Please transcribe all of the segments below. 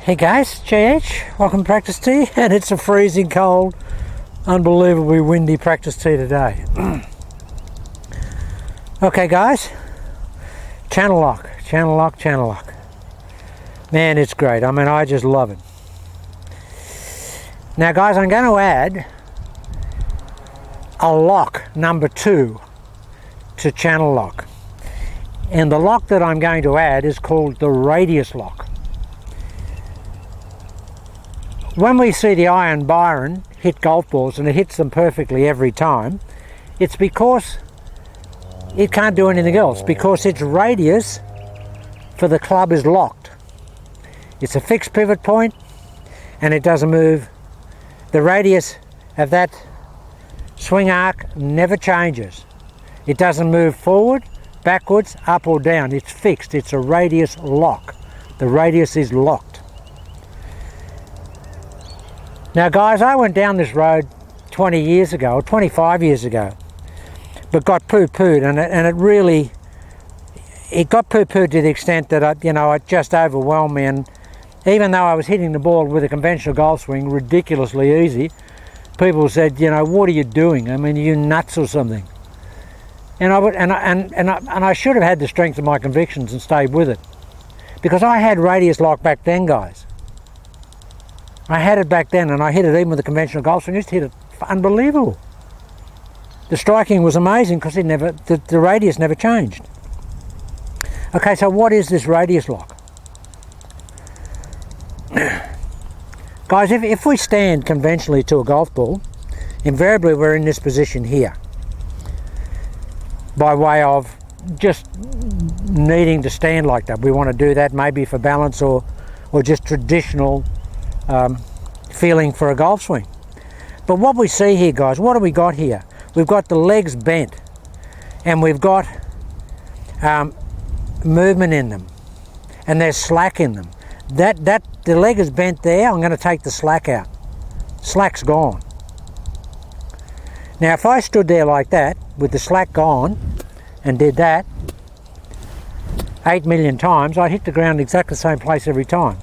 Hey guys, JH, welcome to Practice Tee, and it's a freezing cold, unbelievably windy Practice Tee today. Okay guys, channel lock. Man, it's great. I mean, I just love it. Now guys, I'm going to add a lock number 2 to channel lock. And the lock that I'm going to add is called the radius lock. When we see the Iron Byron hit golf balls, and it hits them perfectly every time, it's because it can't do anything else, because its radius for the club is locked. It's a fixed pivot point and it doesn't move. The radius of that swing arc never changes. It doesn't move forward, backwards, up or down. It's fixed. It's a radius lock. The radius is locked. Now guys, I went down this road 20 years ago, or 25 years ago, but got poo-pooed, and it got poo-pooed to the extent that it just overwhelmed me. And even though I was hitting the ball with a conventional golf swing ridiculously easy, people said, what are you doing? I mean, are you nuts or something? And I should have had the strength of my convictions and stayed with it, because I had radius lock back then, guys. I had it back then, and I hit it even with a conventional golf swing. I just hit it unbelievable. The striking was amazing because the radius never changed. Okay, so what is this radius lock? Guys, if we stand conventionally to a golf ball, invariably we're in this position here, by way of just needing to stand like that. We want to do that maybe for balance or just traditional feeling for a golf swing. But what we see here, guys, what do we got here? We've got the legs bent, and we've got movement in them, and there's slack in them. The leg is bent there. I'm going to take the slack out. Slack's gone. Now if I stood there like that with the slack gone and did that 8 million times, I'd hit the ground exactly the same place every time.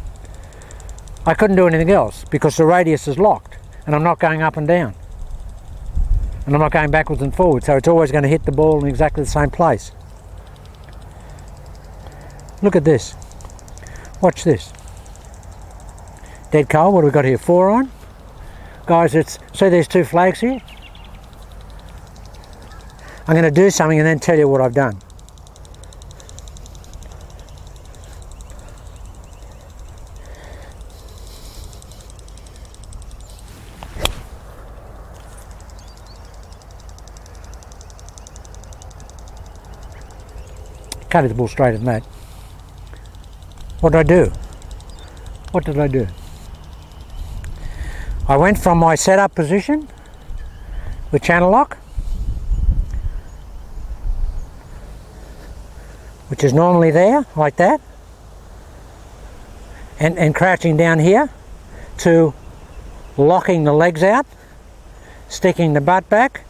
I couldn't do anything else because the radius is locked, and I'm not going up and down, and I'm not going backwards and forwards, so it's always going to hit the ball in exactly the same place. Look at this. Watch this. Dead cold. What have we got here? 4 on. Guys, see there's 2 flags here? I'm going to do something and then tell you what I've done. Cut the ball straight at that. What did I do? What did I do? I went from my setup position with channel lock, which is normally there, like that, and crouching down here, to locking the legs out, sticking the butt back,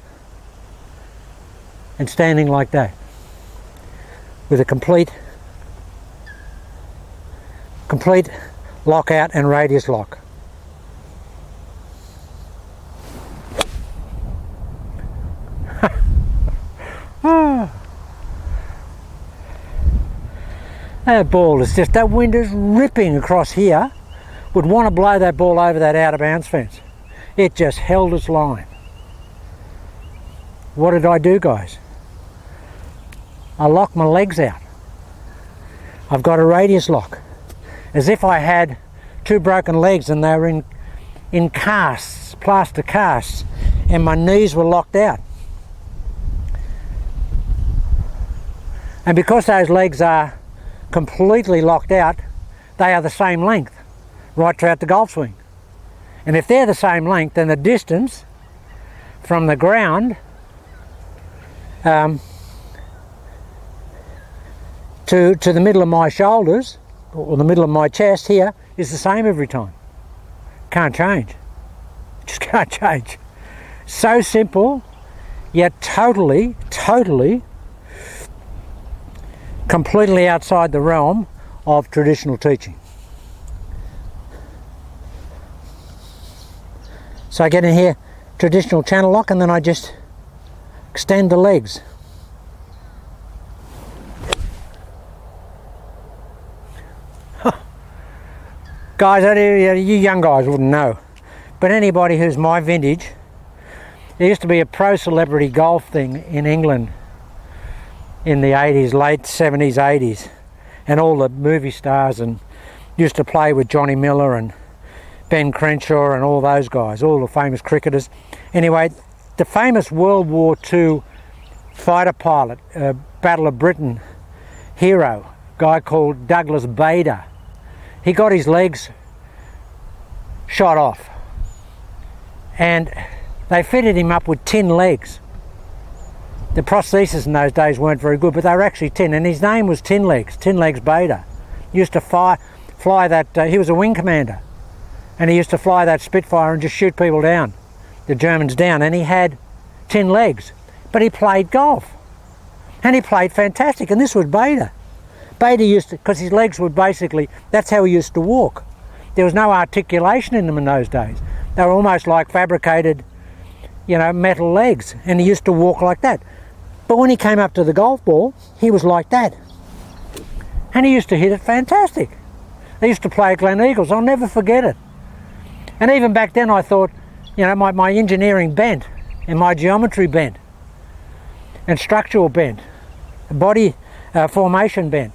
and standing like that, with a complete lockout and radius lock. That ball is just, that wind is ripping across here. Would want to blow that ball over that out of bounds fence. It just held its line. What did I do, guys? I locked my legs out. I've got a radius lock, as if I had 2 broken legs and they were in casts, plaster casts, and my knees were locked out. And because those legs are completely locked out, they are the same length right throughout the golf swing. And if they're the same length, then the distance from the ground to the middle of my shoulders, or the middle of my chest here, is the same every time. Can't change. Just can't change. So simple, yet totally completely outside the realm of traditional teaching. So I get in here, traditional channel lock, and then I just extend the legs. Guys, you young guys wouldn't know, but anybody who's my vintage, there used to be a pro celebrity golf thing in England in the 80s, late 70s, 80s, and all the movie stars and used to play with Johnny Miller and Ben Crenshaw and all those guys, all the famous cricketers. Anyway, the famous World War II fighter pilot, Battle of Britain hero, guy called Douglas Bader, he got his legs shot off and they fitted him up with tin legs. The prostheses in those days weren't very good, but they were actually tin, and his name was Tin Legs Bader. He used to fly that, he was a wing commander, and he used to fly that Spitfire and just shoot people down, the Germans down, and he had tin legs, but he played golf, and he played fantastic, and this was Bader. Bader used to, because his legs were basically, that's how he used to walk. There was no articulation in them in those days. They were almost like fabricated, you know, metal legs, and he used to walk like that. But when he came up to the golf ball, he was like that. And he used to hit it fantastic. I used to play at Glen Eagles, I'll never forget it. And even back then I thought, you know, my engineering bent, and my geometry bent, and structural bent, body formation bent.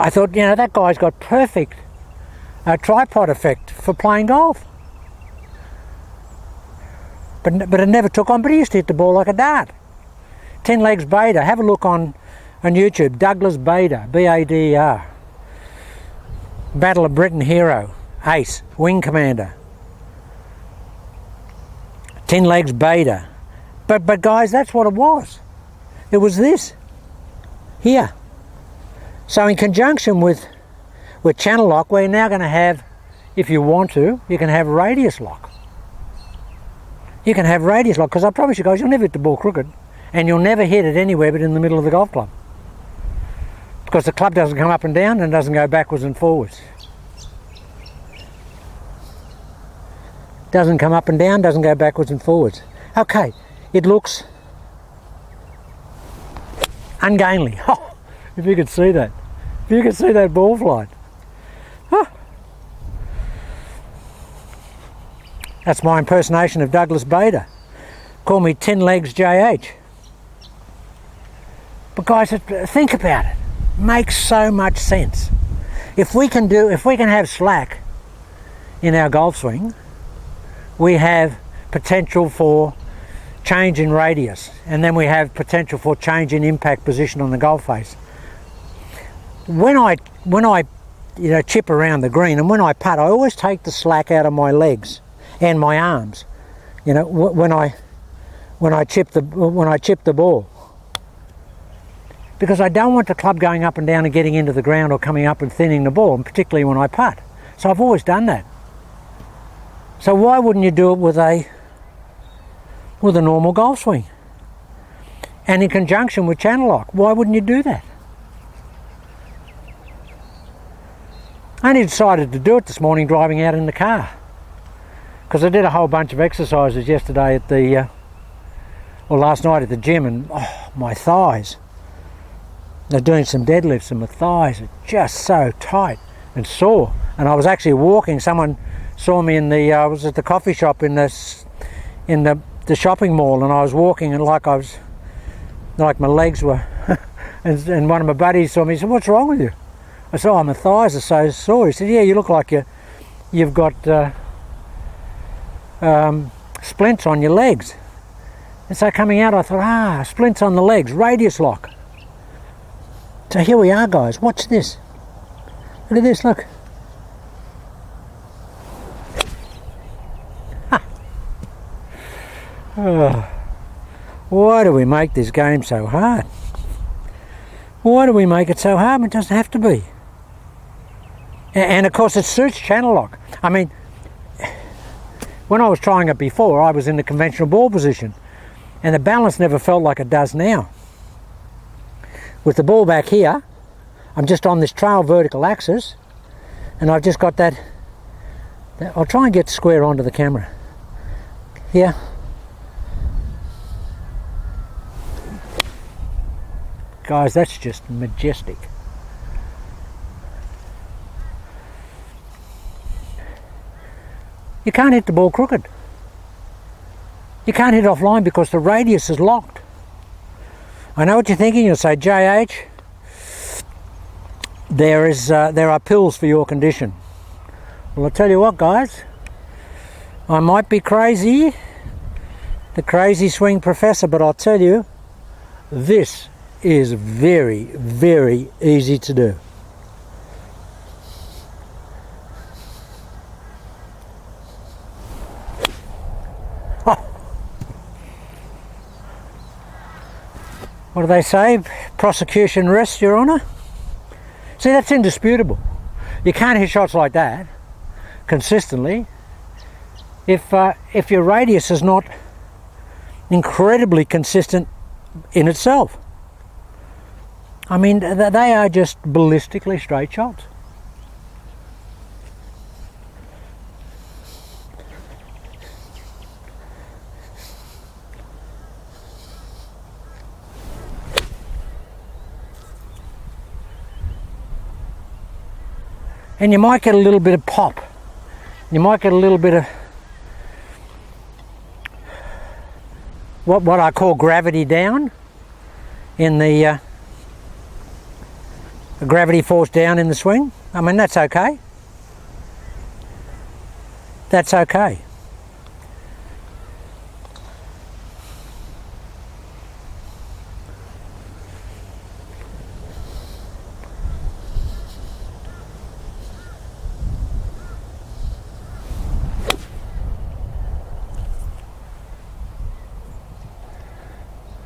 I thought, you know, that guy's got perfect tripod effect for playing golf. But it never took on, but he used to hit the ball like a dart. Tin Legs Bader, have a look on YouTube, Douglas Bader, B-A-D-E-R. Battle of Britain hero, ace, wing commander. Tin Legs Bader. But guys, that's what it was. It was this, here. So in conjunction with channel lock, we're now going to have, if you want to, you can have radius lock. You can have radius lock, because I promise you guys, you'll never hit the ball crooked, and you'll never hit it anywhere but in the middle of the golf club. Because the club doesn't come up and down and doesn't go backwards and forwards. Doesn't come up and down, doesn't go backwards and forwards. Okay, it looks ungainly. Oh, if you could see that. If you could see that ball flight. Huh. That's my impersonation of Douglas Bader. Call me Tin Legs JH. But guys, think about it. Makes so much sense. If we can have slack in our golf swing, we have potential for change in radius, and then we have potential for change in impact position on the golf face. When I you know, chip around the green, and when I putt, I always take the slack out of my legs and my arms. You know, when I chip the ball, because I don't want the club going up and down and getting into the ground or coming up and thinning the ball, and particularly when I putt. So I've always done that. So why wouldn't you do it with a normal golf swing? And in conjunction with channel lock, why wouldn't you do that? I only decided to do it this morning driving out in the car, because I did a whole bunch of exercises yesterday at the, or last night at the gym, and oh, my thighs. They're doing some deadlifts and my thighs are just so tight and sore. And I was actually walking, someone saw me in the, I was at the coffee shop in the shopping mall, and I was walking and like my legs were, and one of my buddies saw me and said, "What's wrong with you?" I said, "Oh, my thighs are so sore." He said, "Yeah, you look like you've got splints on your legs." And so coming out, I thought, splints on the legs, radius lock. So here we are, guys. Watch this. Look at this, look. Why do we make this game so hard? Why do we make it so hard? It doesn't have to be. And of course it suits channel lock. I mean, when I was trying it before, I was in the conventional ball position, and the balance never felt like it does now. With the ball back here, I'm just on this trail vertical axis, and I've just got that I'll try and get square onto the camera. Here. Guys, that's just majestic. You can't hit the ball crooked. You can't hit offline because the radius is locked. I know what you're thinking. You'll say, JH, there are pills for your condition. Well, I'll tell you what, guys. I might be crazy, the crazy swing professor, but I'll tell you, this is very, very easy to do. Oh. What do they say? Prosecution rests, Your Honour. See, that's indisputable. You can't hit shots like that consistently if your radius is not incredibly consistent in itself. I mean, they are just ballistically straight shots. And you might get a little bit of pop. You might get a little bit of what I call gravity down in the gravity force down in the swing. I mean, that's okay. That's okay.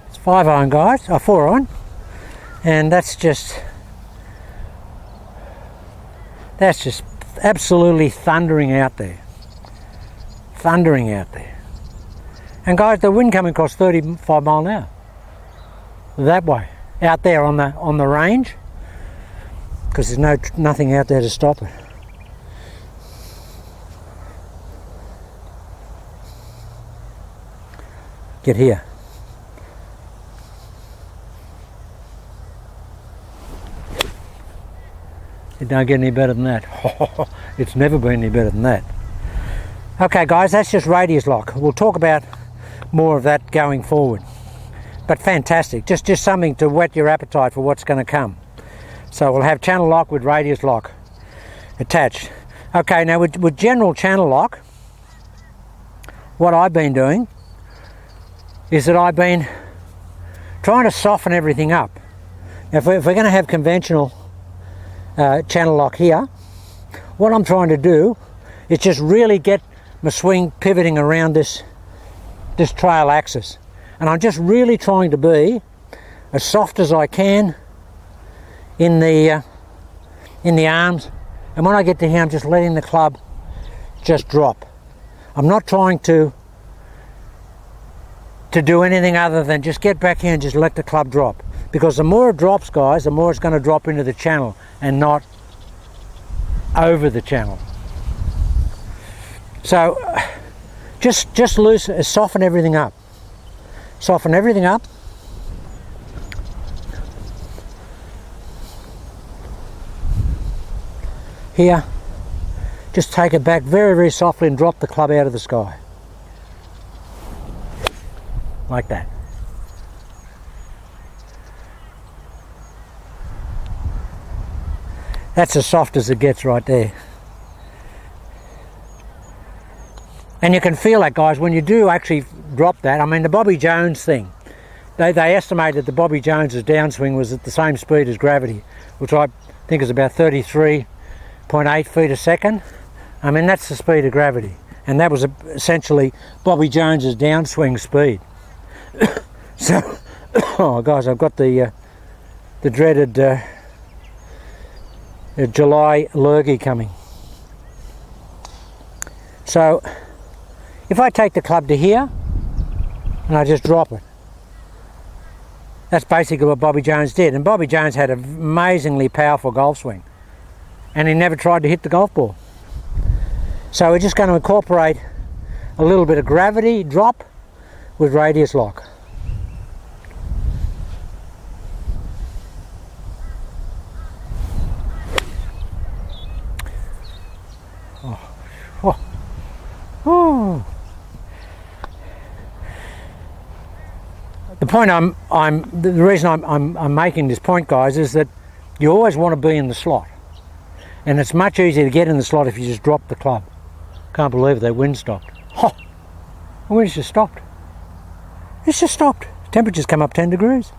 It's 5-iron, guys, 4-iron, and that's just absolutely thundering out there. Thundering out there. And guys, the wind coming across 35 mile an hour. That way. Out there on the range. Because there's nothing out there to stop it. Get here. It don't get any better than that. It's never been any better than that. Okay guys, that's just radius lock. We'll talk about more of that going forward. But fantastic, just something to whet your appetite for what's going to come. So we'll have channel lock with radius lock attached. Okay, now with general channel lock, what I've been doing is that I've been trying to soften everything up. If we're going to have conventional channel lock here, what I'm trying to do is just really get my swing pivoting around this trail axis, and I'm just really trying to be as soft as I can in the arms, and when I get to here I'm just letting the club just drop. I'm not trying to do anything other than just get back here and just let the club drop, because the more it drops, guys, the more it's going to drop into the channel and not over the channel. So just soften everything up. Soften everything up. Here, just take it back very, very softly and drop the club out of the sky. Like that. That's as soft as it gets right there. And you can feel that, guys, when you do actually drop that. I mean, the Bobby Jones thing, they estimated the Bobby Jones's downswing was at the same speed as gravity, which I think is about 33.8 feet a second. I mean, that's the speed of gravity. And that was essentially Bobby Jones's downswing speed. So, oh guys, I've got the dreaded July lurgy coming. So if I take the club to here and I just drop it, that's basically what Bobby Jones did. And Bobby Jones had an amazingly powerful golf swing, and he never tried to hit the golf ball. So we're just going to incorporate a little bit of gravity drop with radius lock. Oh. The point the reason I'm making this point, guys, is that you always want to be in the slot, and it's much easier to get in the slot if you just drop the club. Can't believe that wind stopped. Oh, the wind's just stopped. It's just stopped. Temperature's come up 10 degrees.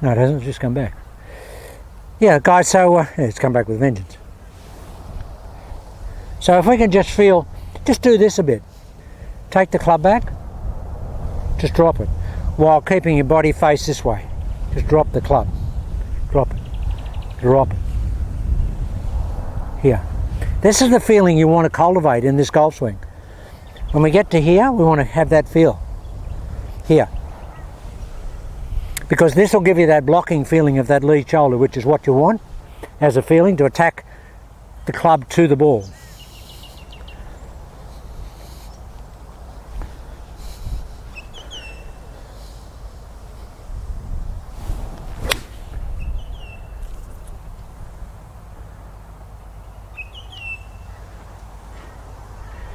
No, it hasn't. It's just come back. Yeah, guys. So it's come back with vengeance. So if we can just do this a bit. Take the club back, just drop it, while keeping your body face this way. Just drop the club, drop it, drop it. Here. This is the feeling you want to cultivate in this golf swing. When we get to here, we want to have that feel. Here. Because this will give you that blocking feeling of that lead shoulder, which is what you want as a feeling to attack the club to the ball.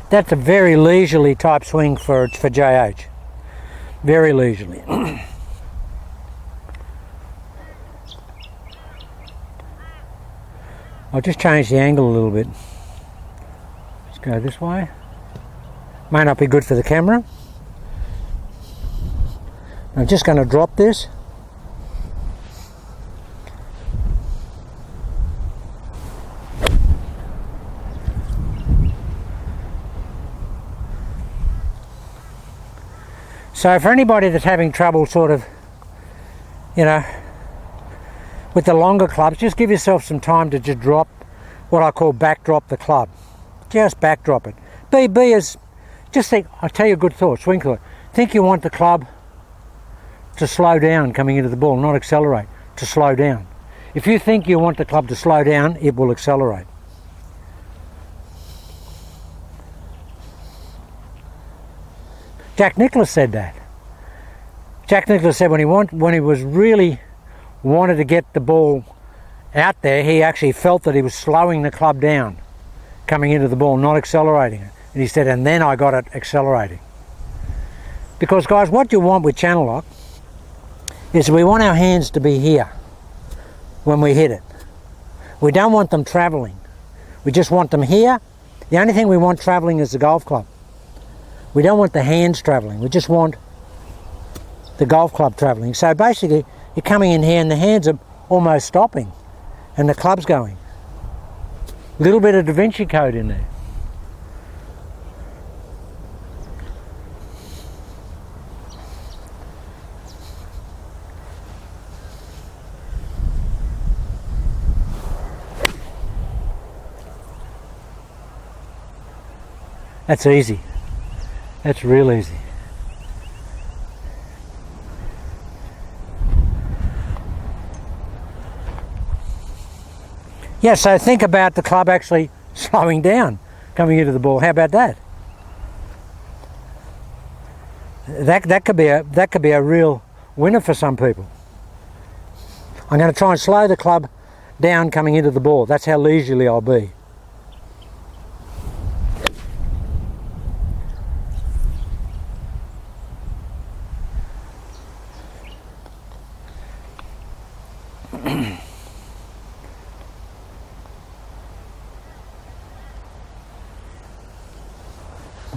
That's a very leisurely type swing for JH. Very leisurely. I'll just change the angle a little bit. Let's go this way. May not be good for the camera. I'm just going to drop this. So for anybody that's having trouble sort of, you know, with the longer clubs, just give yourself some time to just drop what I call backdrop the club. Just backdrop it. B is, just think, I'll tell you a good thought, swing thought. Think you want the club to slow down coming into the ball, not accelerate, to slow down. If you think you want the club to slow down, it will accelerate. Jack Nicklaus said that. Jack Nicklaus said when he was really wanted to get the ball out there, he actually felt that he was slowing the club down coming into the ball, not accelerating it. And he said, and then I got it accelerating. Because guys, what you want with channel lock is we want our hands to be here when we hit it. We don't want them traveling. We just want them here. The only thing we want traveling is the golf club. We don't want the hands travelling, we just want the golf club travelling. So basically, you're coming in here and the hands are almost stopping and the club's going. A little bit of Da Vinci Code in there. That's easy. That's real easy. Yeah, so think about the club actually slowing down coming into the ball. How about that? That could be a real winner for some people. I'm going to try and slow the club down coming into the ball. That's how leisurely I'll be.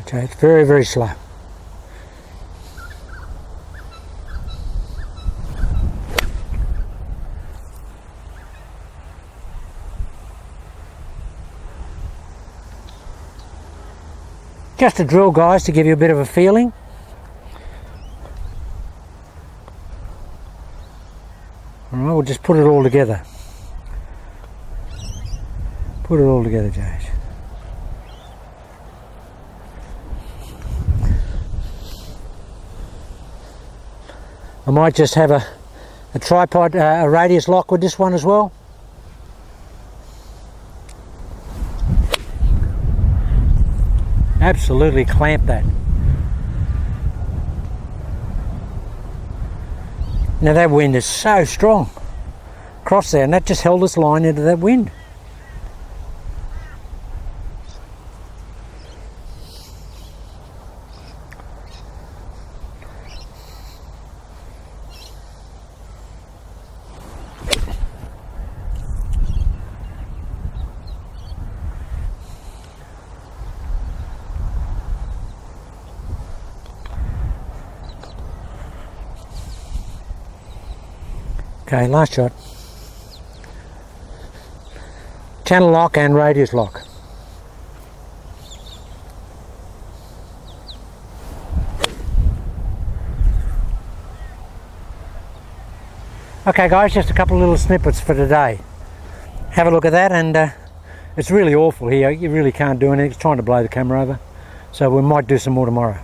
Okay, it's very, very slow. Just a drill, guys, to give you a bit of a feeling. Alright, we'll just put it all together. Put it all together, James. I might just have a tripod, a radius lock with this one as well. Absolutely clamped that. Now that wind is so strong across there, and that just held this line into that wind. Okay, last shot. Channel lock and radius lock. Okay guys, just a couple of little snippets for today. Have a look at that, and it's really awful here. You really can't do anything. It's trying to blow the camera over. So we might do some more tomorrow.